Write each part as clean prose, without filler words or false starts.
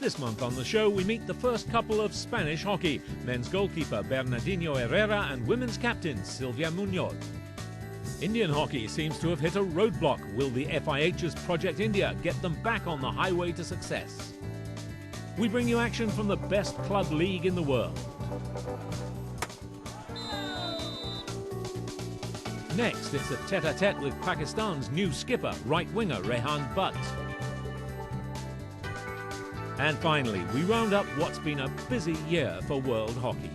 This month on the show, we meet the first couple of Spanish hockey, men's goalkeeper Bernardino Herrera and women's captain Silvia Muñoz. Indian hockey seems to have hit a roadblock. Will the FIH's Project India get them back on the highway to success? We bring you action from the best club league in the world. Next, it's a tete-a-tete with Pakistan's new skipper, right-winger Rehan Butt. And finally, we round up what's been a busy year for world hockey.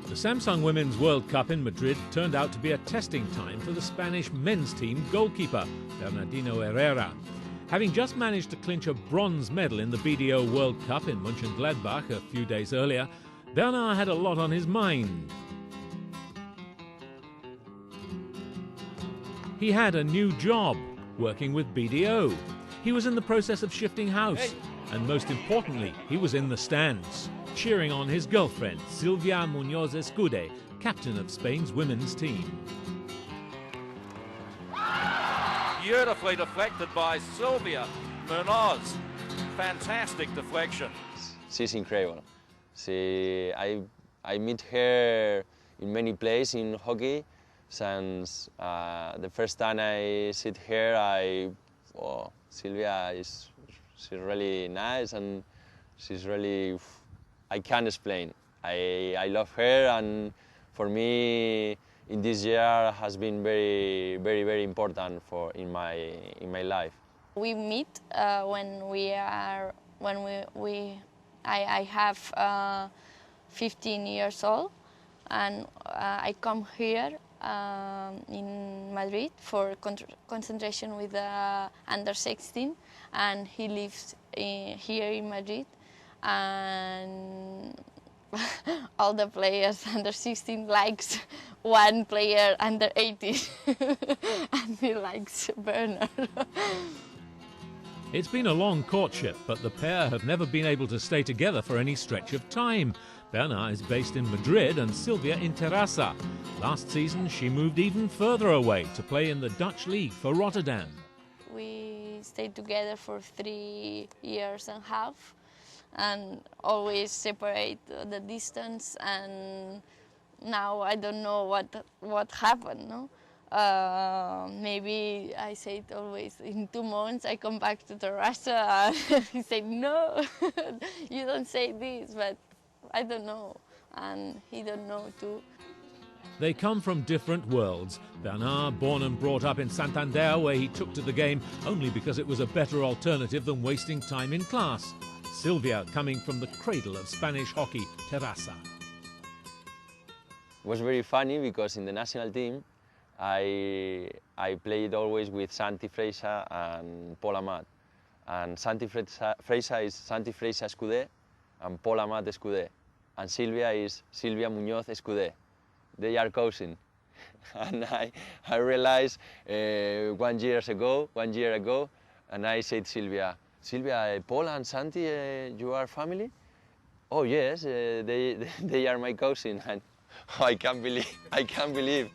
The Samsung Women's World Cup in Madrid turned out to be a testing time for the Spanish men's team goalkeeper, Bernardino Herrera. Having just managed to clinch a bronze medal in the BDO World Cup in Mönchengladbach a few days earlier, Bernard had a lot on his mind. He had a new job, working with BDO. He was in the process of shifting house. And most importantly, he was in the stands, cheering on his girlfriend, Silvia Muñoz Escude, captain of Spain's women's team. Beautifully deflected by Silvia Muñoz. Fantastic deflection. She's incredible. I meet her in many places in hockey. Since the first time I see her, Silvia she's really nice and she's really, I can't explain. I love her, and for me, in this year has been very, very, very important in my life. We meet when I have 15 years old, and I come here in Madrid for concentration with the under 16, and he lives here in Madrid, and all the players under 16 likes one player under 18 and he likes Bernard. It's been a long courtship, but the pair have never been able to stay together for any stretch of time. Bernard is based in Madrid and Silvia in Terrassa. Last season, she moved even further away to play in the Dutch league for Rotterdam. We stayed together for 3 years and a half and always separate the distance, and now I don't know what happened, no? Maybe I said always in 2 months I come back to Terrassa, and he said no, you don't say this, but I don't know, and he don't know too. They come from different worlds. Bernard, born and brought up in Santander, where he took to the game only because it was a better alternative than wasting time in class. Silvia coming from the cradle of Spanish hockey, Terrassa. It was very funny because in the national team, I played always with Santi Freixa and Paul Amat. And Santi Freixa is Santi Freixa Escude and Paul Amat Escude. And Silvia is Silvia Muñoz Escude. They are cousins. And I realized 1 year ago, and I said Silvia, Paul and Santi, you are family? Oh yes, they are my cousin. And I can't believe.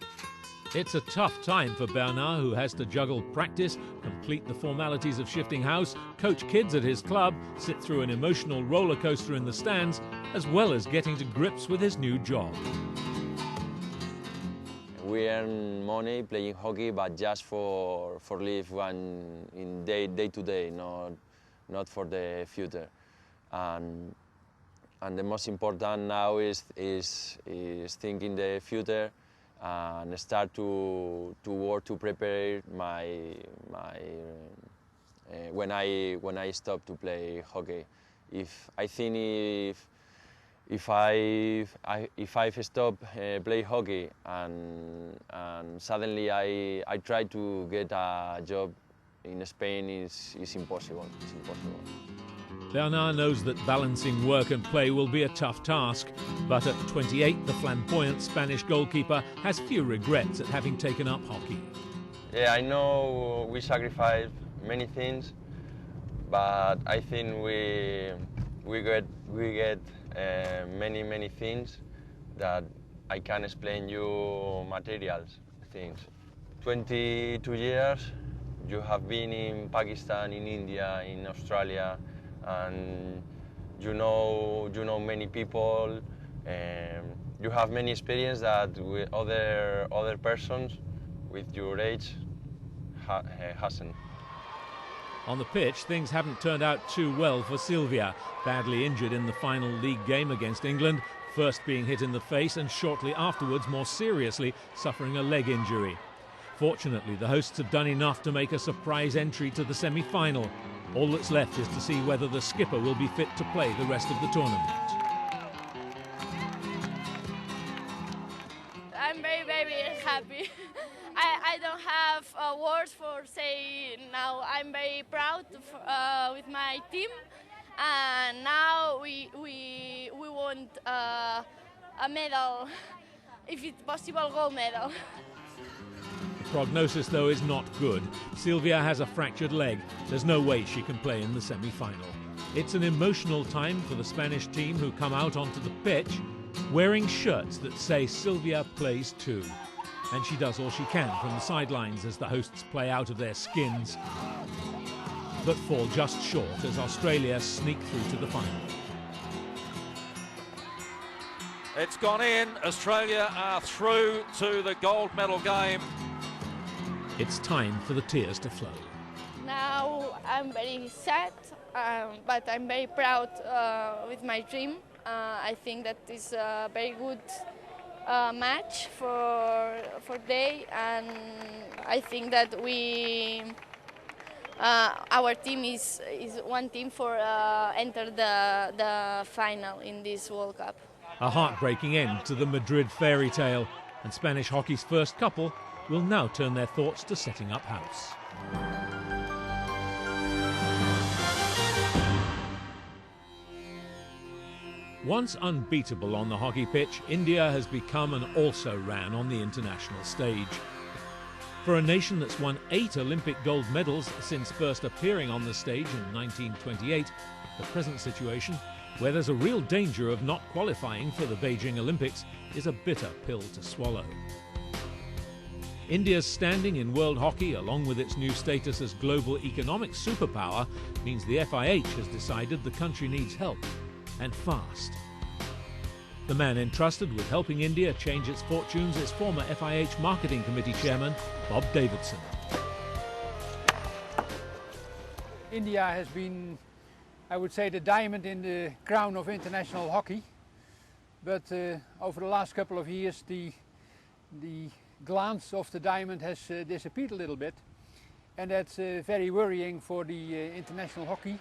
It's a tough time for Bernard, who has to juggle practice, complete the formalities of shifting house, coach kids at his club, sit through an emotional roller coaster in the stands, as well as getting to grips with his new job. We earn money playing hockey, but just for live in day to day, not for the future. And the most important now is thinking the future and start to work to prepare when I stop to play hockey. If I stop play hockey and suddenly I try to get a job in Spain, is impossible. It's impossible. Bernard knows that balancing work and play will be a tough task, but at 28, the flamboyant Spanish goalkeeper has few regrets at having taken up hockey. Yeah, I know we sacrifice many things, but I think we get many things that I can explain you materials, things. 22 years, you have been in Pakistan, in India, in Australia, and you know many people. You have many experience that with other persons with your age hasn't. On the pitch, things haven't turned out too well for Sylvia. Badly injured in the final league game against England, first being hit in the face and shortly afterwards, more seriously, suffering a leg injury. Fortunately, the hosts have done enough to make a surprise entry to the semi-final. All that's left is to see whether the skipper will be fit to play the rest of the tournament. I'm very, very happy. I don't have words for say now. I'm very proud with my team, and now we want a medal, if it's possible, gold medal. The prognosis, though, is not good. Sylvia has a fractured leg. There's no way she can play in the semi-final. It's an emotional time for the Spanish team, who come out onto the pitch wearing shirts that say Sylvia plays too. And she does all she can from the sidelines as the hosts play out of their skins, but fall just short as Australia sneak through to the final. It's gone in. Australia are through to the gold medal game. It's time for the tears to flow. Now I'm very sad, but I'm very proud with my team. I think that is a very good match for day, and I think that our team is one team for enter the final in this World Cup. A heartbreaking end to the Madrid fairy tale, and Spanish hockey's first couple will now turn their thoughts to setting up house. Once unbeatable on the hockey pitch, India has become an also-ran on the international stage. For a nation that's won 8 Olympic gold medals since first appearing on the stage in 1928, the present situation, where there's a real danger of not qualifying for the Beijing Olympics, is a bitter pill to swallow. India's standing in world hockey, along with its new status as global economic superpower, means the FIH has decided the country needs help, and fast. The man entrusted with helping India change its fortunes is former FIH Marketing Committee Chairman Bob Davidson. India has been, I would say, the diamond in the crown of international hockey, but over the last couple of years the glance of the diamond has disappeared a little bit, and that's very worrying for the international hockey,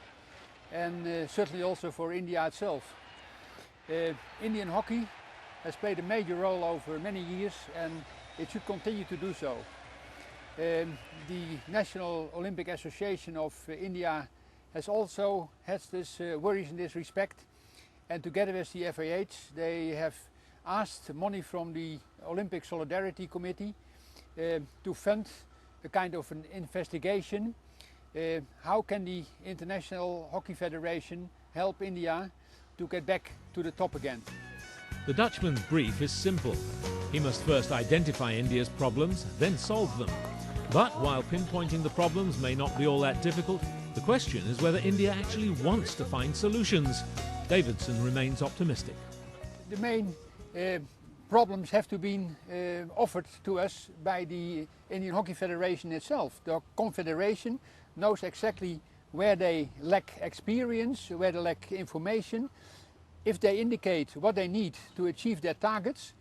and certainly also for India itself. Indian hockey has played a major role over many years, and it should continue to do so. The National Olympic Association of India has also had this worries in this respect, and together with the FIH they have asked money from the Olympic Solidarity Committee to fund a kind of an investigation. How can the International Hockey Federation help India to get back to the top again? The Dutchman's brief is simple. He must first identify India's problems, then solve them. But while pinpointing the problems may not be all that difficult, the question is whether India actually wants to find solutions. Davidson remains optimistic. The main problems have to be offered to us by the Indian Hockey Federation itself. The Confederation knows exactly where they lack experience, where they lack information. If they indicate what they need to achieve their targets,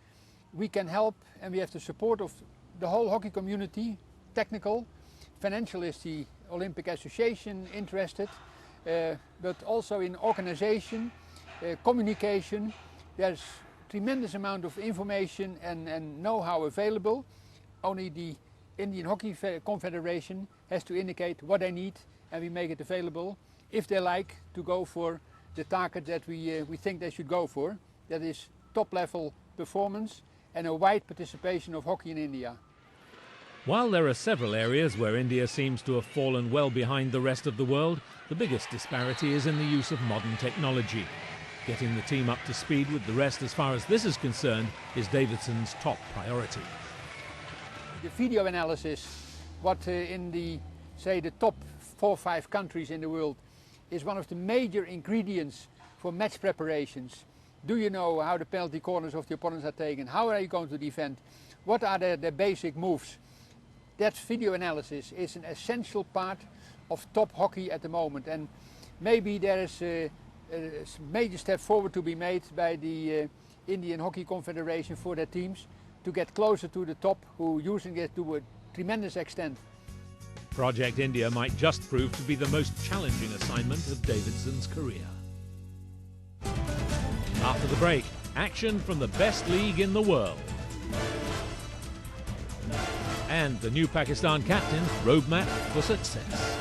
we can help, and we have the support of the whole hockey community, technical. Financial is the Olympic Association interested, but also in organization, communication. There's tremendous amount of information and know-how available. Only the Indian Hockey Confederation has to indicate what they need, and we make it available if they like to go for the target that we think they should go for. That is top-level performance and a wide participation of hockey in India. While there are several areas where India seems to have fallen well behind the rest of the world, the biggest disparity is in the use of modern technology. Getting the team up to speed with the rest as far as this is concerned is Davidson's top priority. The video analysis, what in the top 4 or 5 countries in the world is one of the major ingredients for match preparations. Do you know how the penalty corners of the opponents are taken? How are you going to defend? What are their basic moves? That video analysis is an essential part of top hockey at the moment, and maybe there is a major step forward to be made by the Indian Hockey Confederation for their teams to get closer to the top, who are using it to a tremendous extent. Project India might just prove to be the most challenging assignment of Davidson's career. After the break, action from the best league in the world. And the new Pakistan captain's roadmap for success.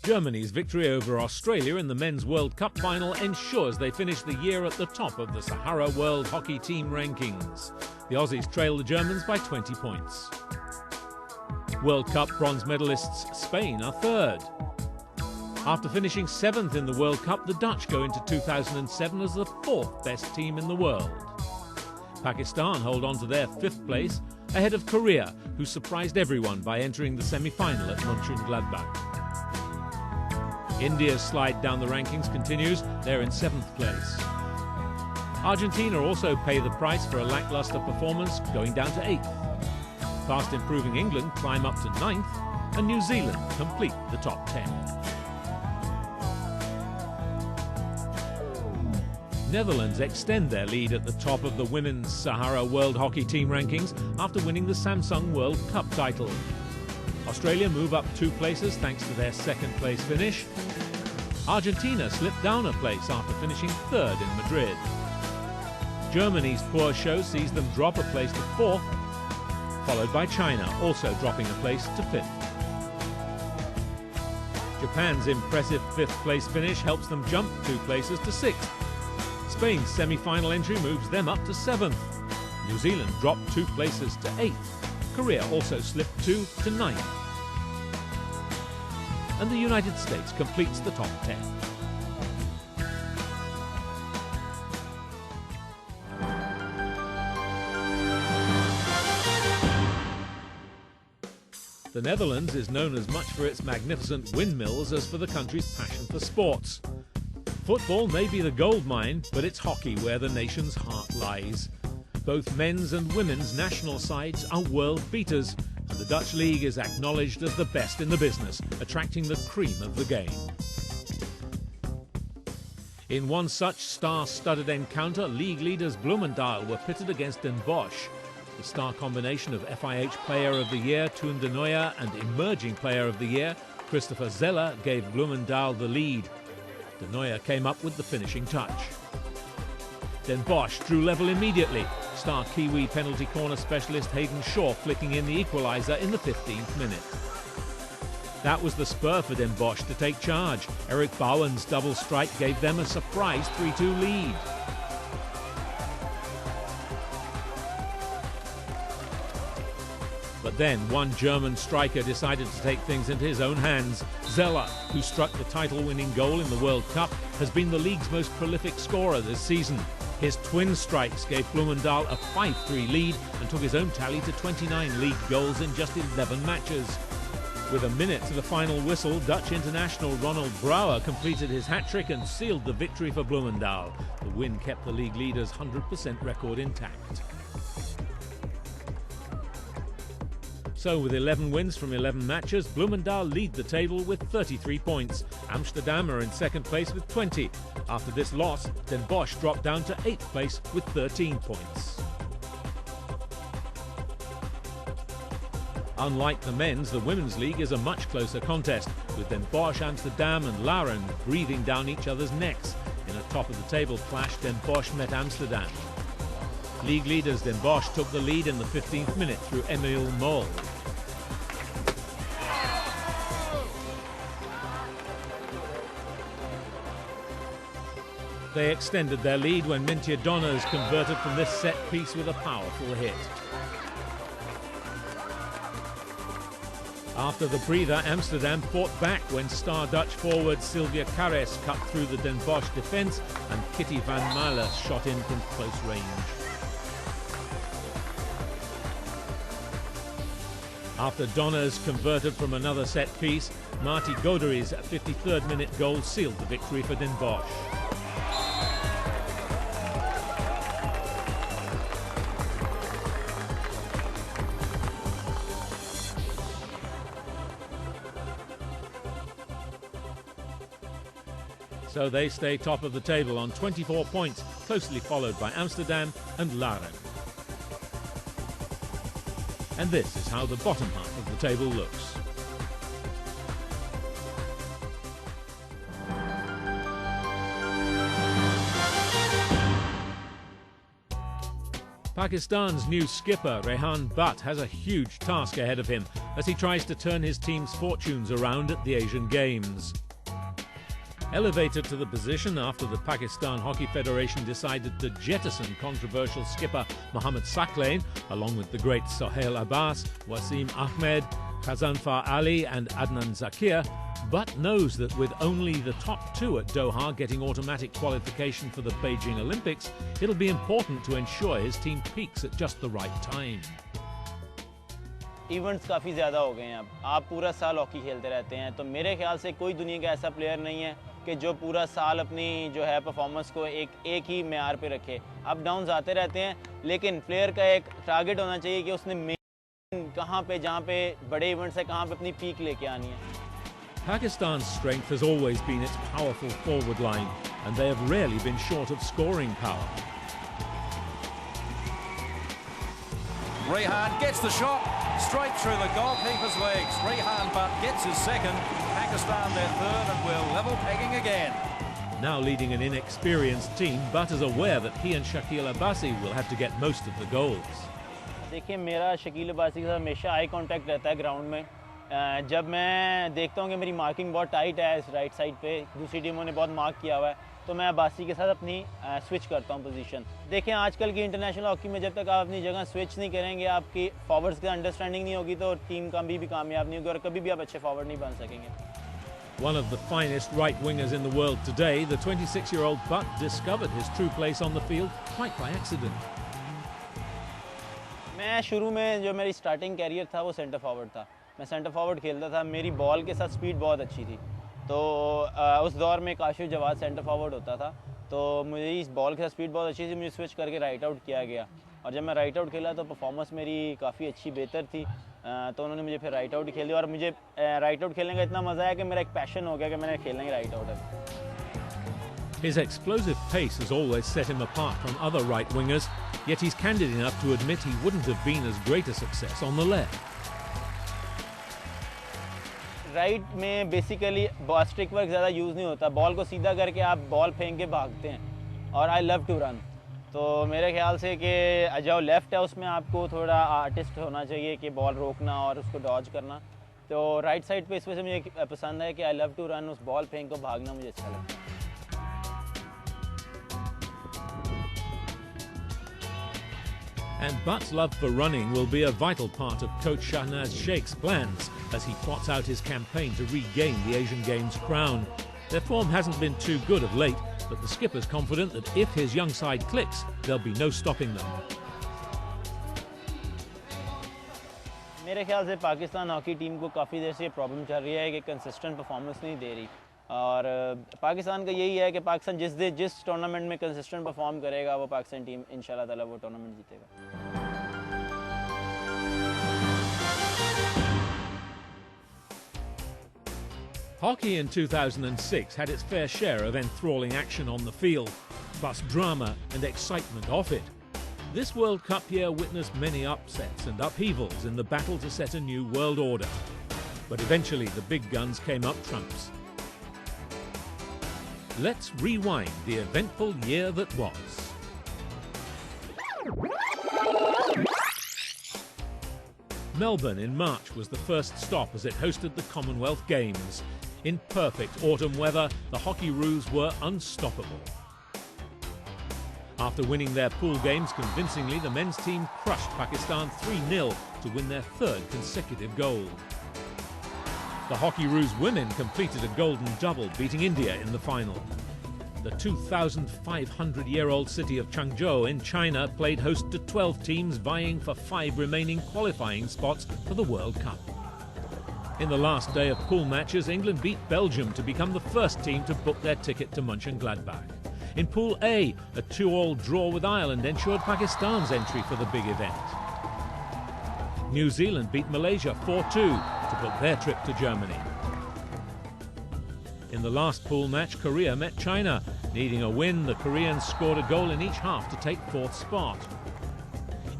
Germany's victory over Australia in the Men's World Cup final ensures they finish the year at the top of the Sahara World Hockey Team rankings. The Aussies trail the Germans by 20 points. World Cup bronze medalists Spain are third. After finishing 7th in the World Cup, the Dutch go into 2007 as the 4th best team in the world. Pakistan hold on to their 5th place, ahead of Korea, who surprised everyone by entering the semi-final at Mönchengladbach. India's slide down the rankings continues. They're in 7th place. Argentina also pay the price for a lackluster performance, going down to 8th. Fast improving England climb up to 9th, and New Zealand complete the top 10. Netherlands extend their lead at the top of the Women's Sahara World Hockey Team rankings after winning the Samsung World Cup title. Australia move up 2 places thanks to their 2nd place finish. Argentina slipped down a place after finishing 3rd in Madrid. Germany's poor show sees them drop a place to 4th, followed by China, also dropping a place to 5th. Japan's impressive 5th place finish helps them jump 2 places to 6th. Spain's semi-final entry moves them up to 7th. New Zealand dropped 2 places to 8th. Korea also slipped 2 to 9th. And the United States completes the top 10. The Netherlands is known as much for its magnificent windmills as for the country's passion for sports. Football may be the gold mine, but it's hockey where the nation's heart lies. Both men's and women's national sides are world beaters, and the Dutch league is acknowledged as the best in the business, attracting the cream of the game. In one such star-studded encounter, league leaders Bloemendaal were pitted against Den Bosch. The star combination of FIH Player of the Year Toon de Nooijer and Emerging Player of the Year Christopher Zeller gave Bloemendaal the lead. De Nooijer came up with the finishing touch. Den Bosch drew level immediately, star Kiwi penalty corner specialist Hayden Shaw flicking in the equaliser in the 15th minute. That was the spur for Den Bosch to take charge. Eric Bowen's double strike gave them a surprise 3-2 lead. But then one German striker decided to take things into his own hands. Zeller, who struck the title-winning goal in the World Cup, has been the league's most prolific scorer this season. His twin strikes gave Bloemendaal a 5-3 lead and took his own tally to 29 league goals in just 11 matches. With a minute to the final whistle, Dutch international Ronald Brouwer completed his hat-trick and sealed the victory for Bloemendaal. The win kept the league leaders' 100% record intact. So with 11 wins from 11 matches, Bloemendaal lead the table with 33 points. Amsterdam are in 2nd place with 20. After this loss, Den Bosch dropped down to 8th place with 13 points. Unlike the men's, the women's league is a much closer contest, with Den Bosch, Amsterdam and Laren breathing down each other's necks. In a top-of-the-table clash, Den Bosch met Amsterdam. League leaders Den Bosch took the lead in the 15th minute through Emil Mol. they extended their lead when Mintje Donners converted from this set piece with a powerful hit. After the breather, Amsterdam fought back when star Dutch forward Sylvia Carres cut through the Den Bosch defence and Kitty van Male shot in from close range. After Donners converted from another set piece, Marty Godery's 53rd minute goal sealed the victory for Den Bosch. So they stay top of the table on 24 points, closely followed by Amsterdam and Laren. And this is how the bottom half of the table looks. Pakistan's new skipper, Rehan Butt, has a huge task ahead of him as he tries to turn his team's fortunes around at the Asian Games. Elevated to the position after the Pakistan Hockey Federation decided to jettison controversial skipper Mohammad Saqlain, along with the great Sohail Abbas, Wasim Ahmed, Khazanfar Ali and Adnan Zakir, Butt knows that with only the top two at Doha getting automatic qualification for the Beijing Olympics, it'll be important to ensure his team peaks at just the right time. Events काफ़ी ज़्यादा हो गए हैं अब आप पूरा साल hockey खेलते रहते हैं तो मेरे ख्याल से कोई दुनिया का ऐसा प्लेयर नहीं है कि जो पूरा साल अपनी जो है परफॉर्मेंस को एक ही मेयार पे रखे अप डाउन्स आते रहते हैं लेकिन प्लेयर का एक टारगेट होना चाहिए कि उसने मेन कहाँ पे जहाँ पे बड़े इवेंट्स है कहाँ पे अपनी पीक लेके आनी है Pakistan's strength has always been its powerful forward line, and they have rarely been short of scoring power. Rehan gets the shot straight through the goalkeeper's legs. Rehan Butt gets his second. Pakistan their third and will level pegging again. Now leading an inexperienced team, Butt is aware that he and Shakil Abbasi will have to get most of the goals. देखिए मेरा शकील अब्बासी के साथ हमेशा eye contact रहता है ground में जब मैं देखता हूँ कि मेरी मार्किंग बहुत टाइट है इस राइट साइड पे दूसरी टीमों ने बहुत मार्क किया हुआ है तो मैं अब्बासी के साथ अपनी स्विच करता हूँ पोजीशन देखें आजकल की इंटरनेशनल हॉकी में जब तक आप अपनी जगह स्विच नहीं करेंगे आपकी फॉरवर्ड्स की अंडरस्टैंडिंग नहीं होगी तो टीम कभी भी कामयाब नहीं होगी और कभी भी आप अच्छे फॉरवर्ड नहीं बन सकेंगे One of the finest right wingers in the world today, the 26-year-old Butt discovered his true place on the field quite by accident. मैं शुरू में जो मेरी स्टार्टिंग कैरियर था वो सेंटर फॉरवर्ड था मैं सेंटर फॉरवर्ड खेलता था मेरी बॉल के साथ स्पीड बहुत अच्छी थी तो उस दौर में काशिफ जवाद सेंटर फॉरवर्ड होता था तो मुझे इस बॉल के साथ स्पीड बहुत अच्छी थी मुझे स्विच करके राइट आउट किया गया और जब मैं राइट आउट खेला तो परफॉर्मेंस मेरी काफ़ी अच्छी बेहतर थी तो उन्होंने मुझे फिर राइट आउट खेल दिया और मुझे राइट आउट खेलने का इतना मज़ा आया कि मेरा एक पैशन हो गया कि मैंने खेलना ही राइट आउट है His explosive pace has always set him apart from other right wingers, yet he's candid enough to admit he wouldn't have been as great a success on the left. Right में basically stick work ज़्यादा use नहीं होता ball को सीधा करके आप ball फेंक के भागते हैं और आई लव टू रन तो मेरे ख्याल से कि जो लेफ़्ट है उसमें आपको थोड़ा आर्टिस्ट होना चाहिए कि बॉल रोकना और उसको डॉज करना तो राइट साइड पे इस वजह से मुझे पसंद है कि आई लव टू रन उस बॉल फेंक को भागना मुझे अच्छा लगता है And Butt's love for running will be a vital part of coach Shahnaz Sheikh's plans as he plots out his campaign to regain the Asian Games crown. Their form hasn't been too good of late, but the skipper's confident that if his young side clicks, there'll be no stopping them. मेरे ख्याल से Pakistan hockey team को काफ़ी देर से problem चल रही है कि कंसिस्टेंट परफॉर्मेंस नहीं दे रही और पाकिस्तान का यही है कि पाकिस्तान जिस टूर्नामेंट में कंसिस्टेंट परफॉर्म करेगा वो पाकिस्तान टीम इंशाल्लाह ताला वो टूर्नामेंट जीतेगा Hockey in 2006 had its fair share of enthralling action on the field, plus drama and excitement off it. This World Cup year witnessed many upsets and upheavals in the battle to set a new world order. But eventually the big guns came up trumps. Let's rewind the eventful year that was. Melbourne in March was the first stop as it hosted the Commonwealth Games. In perfect autumn weather, the Hockeyroos were unstoppable. After winning their pool games convincingly, the men's team crushed Pakistan 3-0 to win their third consecutive gold. The Hockeyroos women completed a golden double, beating India in the final. The 2,500-year-old city of Changzhou in China played host to 12 teams vying for 5 remaining qualifying spots for the World Cup. In the last day of pool matches, England beat Belgium to become the first team to book their ticket to Mönchengladbach. In Pool A, a 2-2 draw with Ireland ensured Pakistan's entry for the big event. New Zealand beat Malaysia 4-2 to book their trip to Germany. In the last pool match, Korea met China. Needing a win, the Koreans scored a goal in each half to take 4th spot.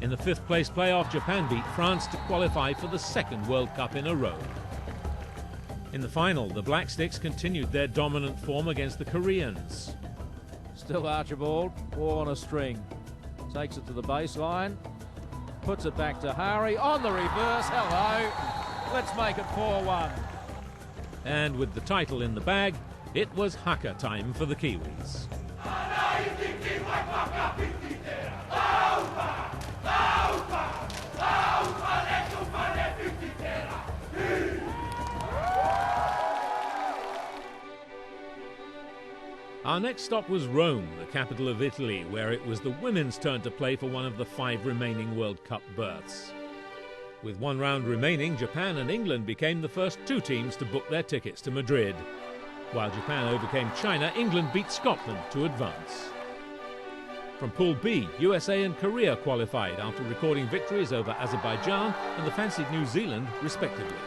In the 5th place playoff, Japan beat France to qualify for the 2nd World Cup in a row. In the final, the Black Sticks continued their dominant form against the Koreans. Still Archibald, 4 on a string. Takes it to the baseline, puts it back to Hari, on the reverse, hello. Let's make it 4-1. And with the title in the bag, it was haka time for the Kiwis. Our next stop was Rome, the capital of Italy, where it was the women's turn to play for one of the 5 remaining World Cup berths. With 1 round remaining, Japan and England became the first 2 teams to book their tickets to Madrid. While Japan overcame China, England beat Scotland to advance. From Pool B, USA and Korea qualified after recording victories over Azerbaijan and the fancied New Zealand, respectively.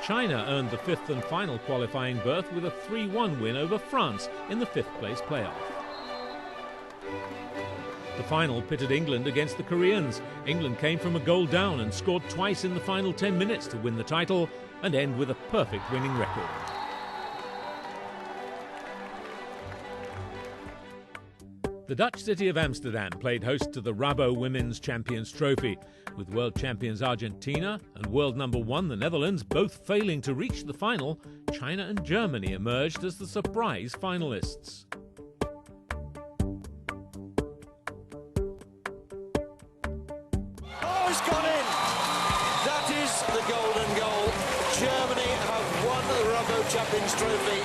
China earned the 5th and final qualifying berth with a 3-1 win over France in the 5th place playoff. The final pitted England against the Koreans. England came from a goal down and scored twice in the final 10 minutes to win the title and end with a perfect winning record. The Dutch city of Amsterdam played host to the Rabo Women's Champions Trophy, with world champions Argentina and world number 1 the Netherlands both failing to reach the final. China and Germany emerged as the surprise finalists. Oh, it's gone in! That is the golden goal. Germany have won the Rabo Champions Trophy.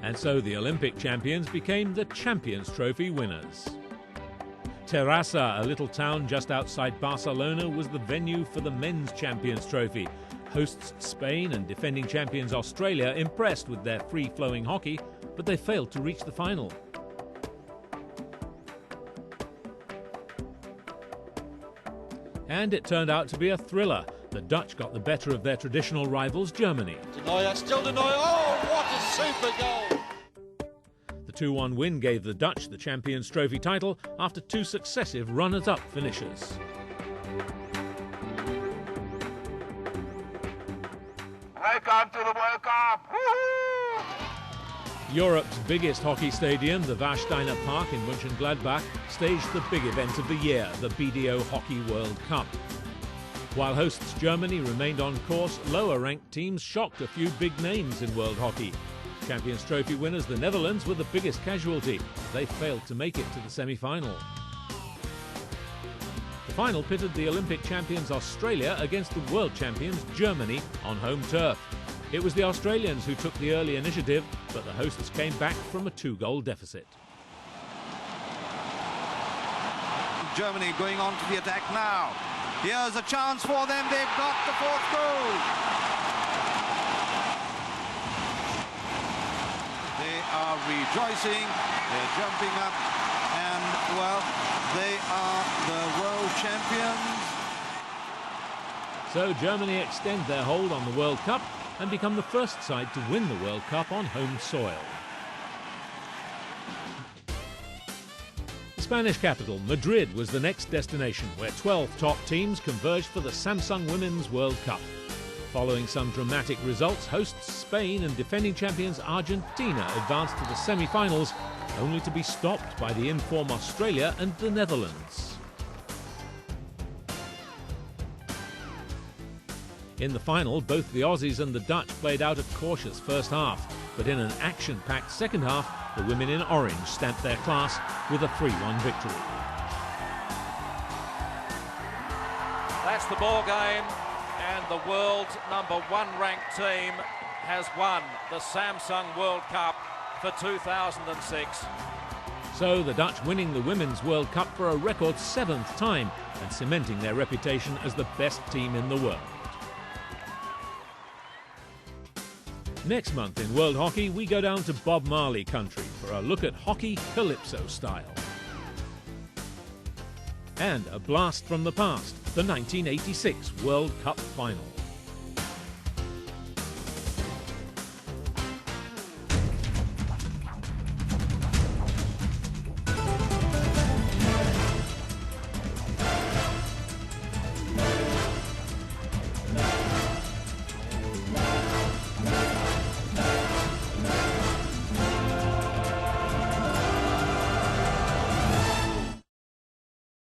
And so the Olympic champions became the Champions Trophy winners. Terrassa, a little town just outside Barcelona, was the venue for the Men's Champions Trophy. Hosts Spain and defending champions Australia impressed with their free-flowing hockey, but they failed to reach the final. And it turned out to be a thriller. The Dutch got the better of their traditional rivals, Germany. Denier, still Denier. Oh, what a super goal! The 2-1 win gave the Dutch the Champions Trophy title after 2 successive runners-up finishes. Welcome to the World Cup! Woo-hoo! Europe's biggest hockey stadium, the Warsteiner Park in Mönchengladbach, staged the big event of the year, the BDO Hockey World Cup. While hosts Germany remained on course, lower-ranked teams shocked a few big names in world hockey. Champions Trophy winners, the Netherlands, were the biggest casualty. They failed to make it to the semi-final. The final pitted the Olympic champions Australia against the world champions Germany on home turf. It was the Australians who took the early initiative, but the hosts came back from a 2-goal deficit. Germany going on to the attack now. Here's a chance for them. They've got the 4th goal. They are rejoicing. They're jumping up. And, well, they are the world champions. So Germany extend their hold on the World Cup and become the first side to win the World Cup on home soil. The Spanish capital, Madrid, was the next destination where 12 top teams converged for the Samsung Women's World Cup. Following some dramatic results, hosts Spain and defending champions Argentina advanced to the semi-finals, only to be stopped by the in-form Australia and the Netherlands. In the final, both the Aussies and the Dutch played out a cautious first half. but in an action-packed second half, the women in orange stamped their class with a 3-1 victory. That's the ball game, and the world's #1 ranked team has won the Samsung World Cup for 2006. So the Dutch winning the Women's World Cup for a record 7th time and cementing their reputation as the best team in the world. Next month in World Hockey, we go down to Bob Marley country for a look at hockey calypso style. And a blast from the past, the 1986 World Cup final.